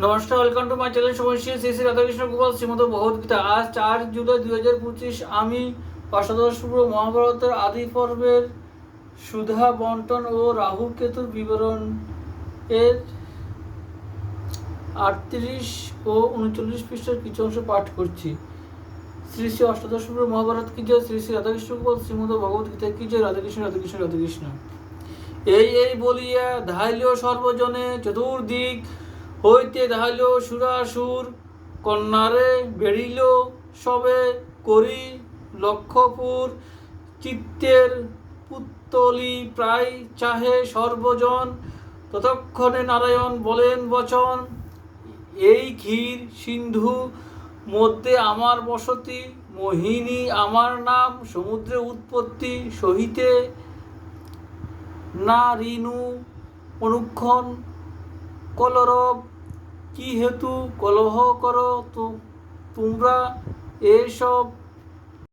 নমস্কার, welcome to my channel সমস্যা শ্রী শ্রী রাধাকৃষ্ণ গোপাল শ্রীমদ ভগবদ্গীতা। আজ 4 জুলাই 2025 আমি অষ্টাদশ পূর্ব মহাভারতের আদি পর্বের সুধা বন্টন ও রাহু কেতুর বিবরণ এর 38 ও 39 পৃষ্ঠার কিছু অংশ পাঠ করছি। শ্রী শ্রী অষ্টাদশ পূর্ব মহাভারত কি জয়, শ্রী শ্রী রাধাকৃষ্ণ গোপাল শ্রীমদ ভগবদ্গীতা কি জয়, রাধাকৃষ্ণ রাধাকৃষ্ণ রাধাকৃষ্ণ। এই বলিয়া ধাইল সর্বজনে চতুর্দিক হইতে ধাইল সুরাসুর কন্যারে বেড়িল সবে করি লক্ষপুর চিত্তের পুত্তলি প্রায় চাহে সর্বজন। ততক্ষণে নারায়ণ বলেন বচন, এই ক্ষীর সিন্ধু মধ্যে আমার বসতি, মোহিনী আমার নাম, সমুদ্রে উৎপত্তি সহিতে না ঋণু অনুক্ষণ কলরব, কি হেতু কলহ করো তোমরা এসব